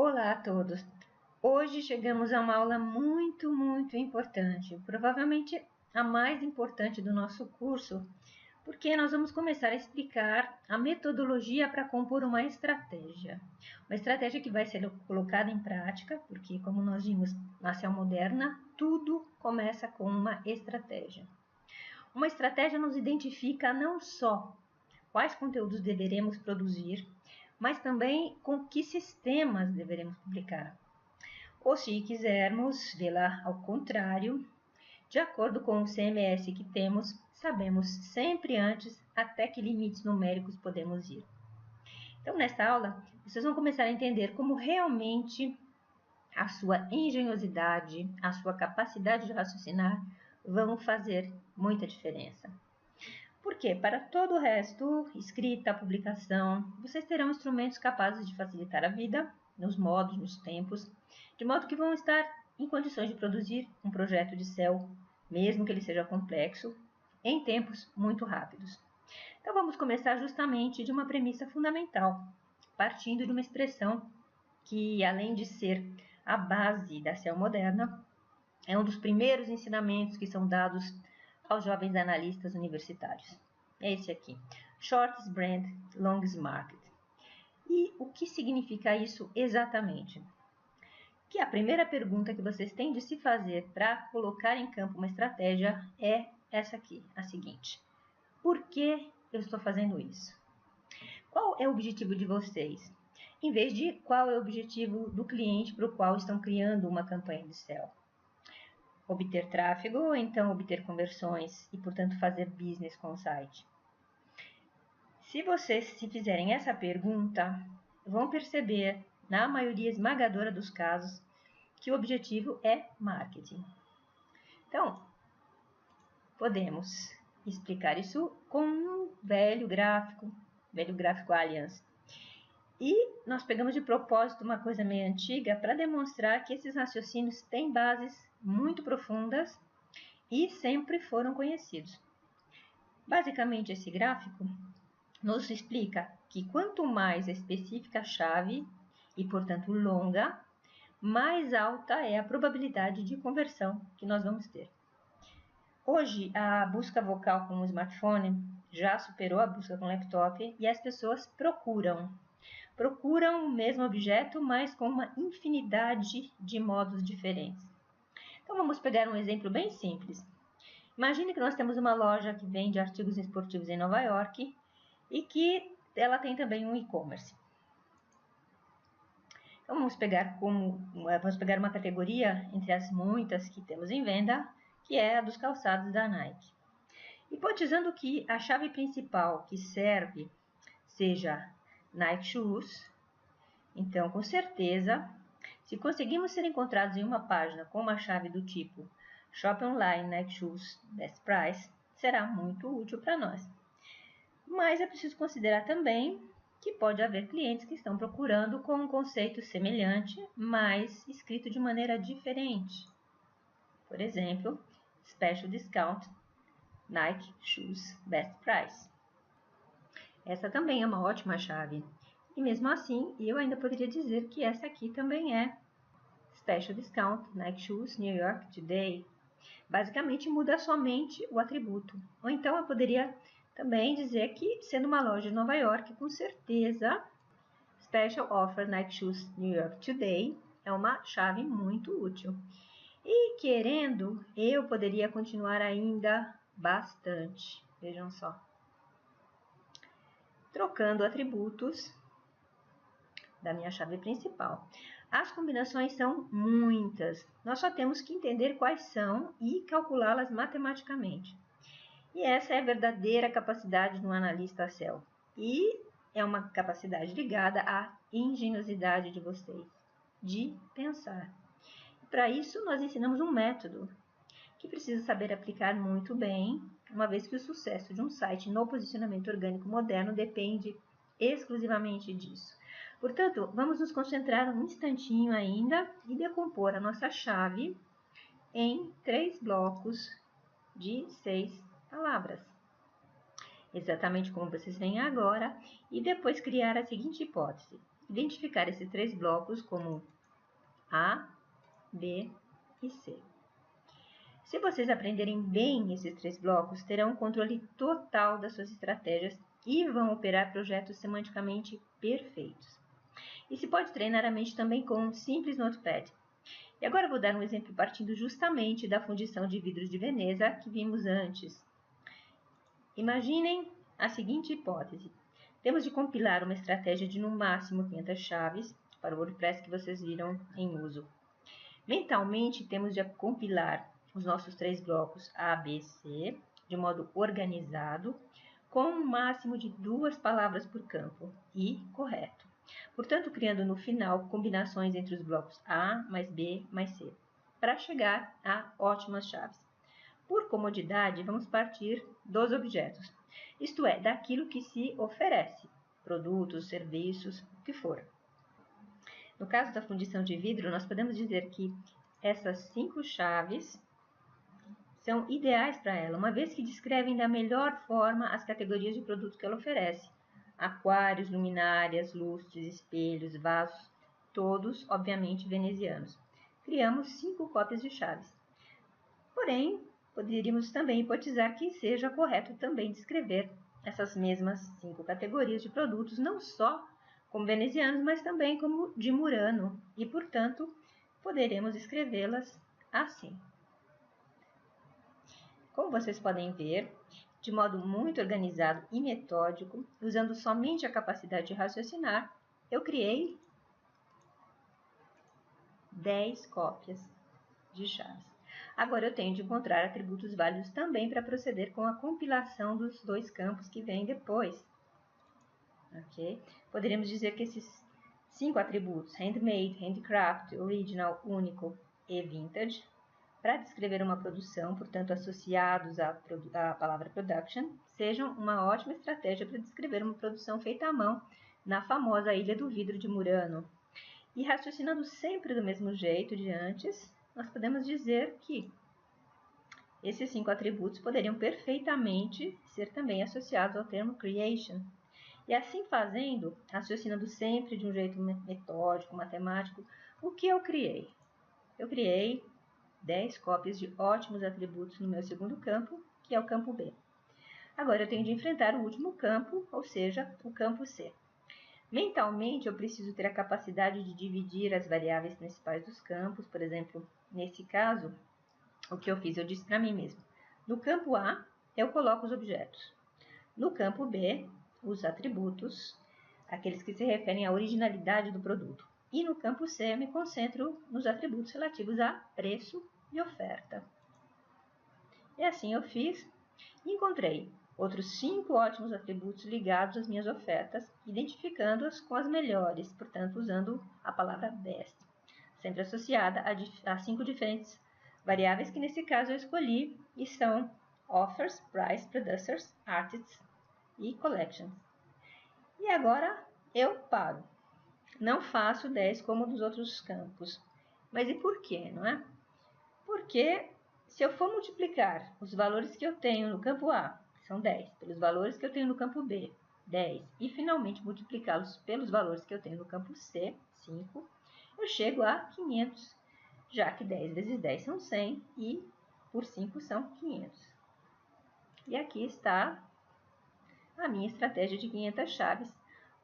Olá a todos! Hoje chegamos a uma aula muito importante, provavelmente a mais importante do nosso curso, porque nós vamos começar a explicar a metodologia para compor uma estratégia que vai ser colocada em prática, porque como nós vimos na Cell Moderna, tudo começa com uma estratégia. Uma estratégia nos identifica não só quais conteúdos deveremos produzir, mas também com que sistemas deveremos publicar. Ou se quisermos vê-la ao contrário, de acordo com o CMS que temos, sabemos sempre antes até que limites numéricos podemos ir. Então, nesta aula, vocês vão começar a entender como realmente a sua engenhosidade, a sua capacidade de raciocinar vão fazer muita diferença. Porque para todo o resto, escrita, publicação, vocês terão instrumentos capazes de facilitar a vida, nos modos, nos tempos, de modo que vão estar em condições de produzir um projeto de Cell, mesmo que ele seja complexo, em tempos muito rápidos. Então vamos começar justamente de uma premissa fundamental, partindo de uma expressão que, além de ser a base da Cell Moderna, é um dos primeiros ensinamentos que são dados aos jovens analistas universitários. É esse aqui, Short is Brand, Long is Market. E o que significa isso exatamente? Que a primeira pergunta que vocês têm de se fazer para colocar em campo uma estratégia é essa aqui, a seguinte: por que eu estou fazendo isso? Qual é o objetivo de vocês? Em vez de qual é o objetivo do cliente para o qual estão criando uma campanha de Cell? Obter tráfego ou então obter conversões e, portanto, fazer business com o site? Se vocês se fizerem essa pergunta, vão perceber, na maioria esmagadora dos casos, que o objetivo é marketing. Então, podemos explicar isso com um velho gráfico Allianz. E nós pegamos de propósito uma coisa meio antiga para demonstrar que esses raciocínios têm bases muito profundas e sempre foram conhecidos. Basicamente, esse gráfico nos explica que quanto mais específica a chave e, portanto, longa, mais alta é a probabilidade de conversão que nós vamos ter. Hoje, a busca vocal com o smartphone já superou a busca com o laptop e as pessoas procuram o mesmo objeto, mas com uma infinidade de modos diferentes. Então, vamos pegar um exemplo bem simples. Imagine que nós temos uma loja que vende artigos esportivos em Nova York e que ela tem também um e-commerce. Então, vamos pegar uma categoria entre as muitas que temos em venda, que é a dos calçados da Nike. Hipotizando que a chave principal que serve seja Nike Shoes, então, com certeza, se conseguimos ser encontrados em uma página com uma chave do tipo Shop Online Nike Shoes Best Price, será muito útil para nós. Mas é preciso considerar também que pode haver clientes que estão procurando com um conceito semelhante, mas escrito de maneira diferente. Por exemplo, Special Discount Nike Shoes Best Price. Essa também é uma ótima chave. E mesmo assim, eu ainda poderia dizer que essa aqui também é Special Discount Nike Shoes New York Today. Basicamente muda somente o atributo. Ou então eu poderia também dizer que, sendo uma loja de Nova York, com certeza Special Offer Nike Shoes New York Today é uma chave muito útil. E querendo, eu poderia continuar ainda bastante. Vejam só. Trocando atributos da minha chave principal. As combinações são muitas. Nós só temos que entender quais são e calculá-las matematicamente. E essa é a verdadeira capacidade do analista Cell. E é uma capacidade ligada à engenhosidade de vocês, de pensar. Para isso, nós ensinamos um método que precisa saber aplicar muito bem, uma vez que o sucesso de um site no posicionamento orgânico moderno depende exclusivamente disso. Portanto, vamos nos concentrar um instantinho ainda e decompor a nossa chave em 3 blocos de 6 palavras. Exatamente como vocês veem agora, e depois criar a seguinte hipótese. identificar esses 3 blocos como A, B e C. Se vocês aprenderem bem esses 3 blocos, terão um controle total das suas estratégias e vão operar projetos semanticamente perfeitos. E se pode treinar a mente também com um simples notepad. E agora eu vou dar um exemplo partindo justamente da fundição de vidros de Veneza que vimos antes. Imaginem a seguinte hipótese. Temos de compilar uma estratégia de no máximo 500 chaves para o WordPress que vocês viram em uso. Mentalmente, temos de compilar os nossos 3 blocos A, B, C de modo organizado, com um máximo de 2 palavras por campo e correto. Portanto, criando no final combinações entre os blocos A mais B mais C, para chegar a ótimas chaves. Por comodidade, vamos partir dos objetos, isto é, daquilo que se oferece, produtos, serviços, o que for. No caso da fundição de vidro, nós podemos dizer que essas 5 chaves são ideais para ela, uma vez que descrevem da melhor forma as categorias de produto que ela oferece. Aquários, luminárias, lustres, espelhos, vasos, todos, obviamente, venezianos. Criamos 5 cópias de chaves. Porém, poderíamos também hipotizar que seja correto também descrever essas mesmas 5 categorias de produtos, não só como venezianos, mas também como de Murano, e, portanto, poderemos escrevê-las assim. Como vocês podem ver, de modo muito organizado e metódico, usando somente a capacidade de raciocinar, eu criei 10 cópias de chaves. Agora eu tenho de encontrar atributos válidos também para proceder com a compilação dos 2 campos que vêm depois. Okay? Poderíamos dizer que esses 5 atributos, handmade, handcraft, original, único e vintage, para descrever uma produção, portanto associados à palavra production, sejam uma ótima estratégia para descrever uma produção feita à mão na famosa Ilha do Vidro de Murano. E raciocinando sempre do mesmo jeito de antes, nós podemos dizer que esses 5 atributos poderiam perfeitamente ser também associados ao termo creation. E assim fazendo, raciocinando sempre de um jeito metódico, matemático, o que eu criei? Eu criei 10 cópias de ótimos atributos no meu segundo campo, que é o campo B. Agora eu tenho de enfrentar o último campo, ou seja, o campo C. Mentalmente, eu preciso ter a capacidade de dividir as variáveis principais dos campos. Por exemplo, nesse caso, o que eu fiz? Eu disse para mim mesmo. No campo A, eu coloco os objetos. No campo B, os atributos, aqueles que se referem à originalidade do produto. E no campo C, eu me concentro nos atributos relativos a preço e oferta. E assim eu fiz e encontrei outros 5 ótimos atributos ligados às minhas ofertas, identificando-as com as melhores, portanto, usando a palavra best, sempre associada a 5 diferentes variáveis que, nesse caso, eu escolhi e são offers, price, producers, artists e collections. E agora eu paro. Não faço 10 como dos outros campos. Mas e por quê, não é? Porque se eu for multiplicar os valores que eu tenho no campo A, que são 10, pelos valores que eu tenho no campo B, 10, e finalmente multiplicá-los pelos valores que eu tenho no campo C, 5, eu chego a 500, já que 10 vezes 10 são 100 e por 5 são 500. E aqui está a minha estratégia de 500 chaves,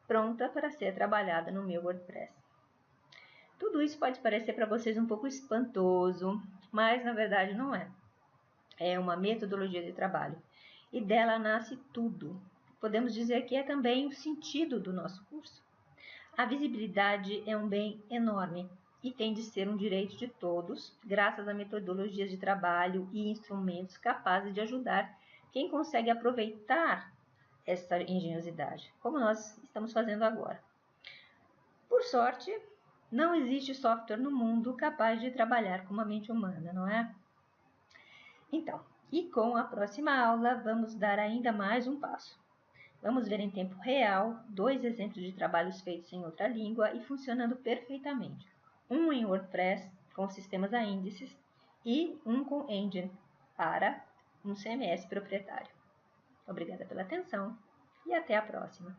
pronta para ser trabalhada no meu WordPress. Tudo isso pode parecer para vocês um pouco espantoso, mas na verdade não é. É uma metodologia de trabalho e dela nasce tudo. Podemos dizer que é também o sentido do nosso curso. A visibilidade é um bem enorme e tem de ser um direito de todos, graças a metodologias de trabalho e instrumentos capazes de ajudar quem consegue aproveitar essa engenhosidade, como nós estamos fazendo agora. Por sorte, não existe software no mundo capaz de trabalhar com uma mente humana, não é? Então, e com a próxima aula, vamos dar ainda mais um passo. Vamos ver em tempo real 2 exemplos de trabalhos feitos em outra língua e funcionando perfeitamente. Um em WordPress, com sistemas a índices, e um com Engine, para um CMS proprietário. Obrigada pela atenção e até a próxima!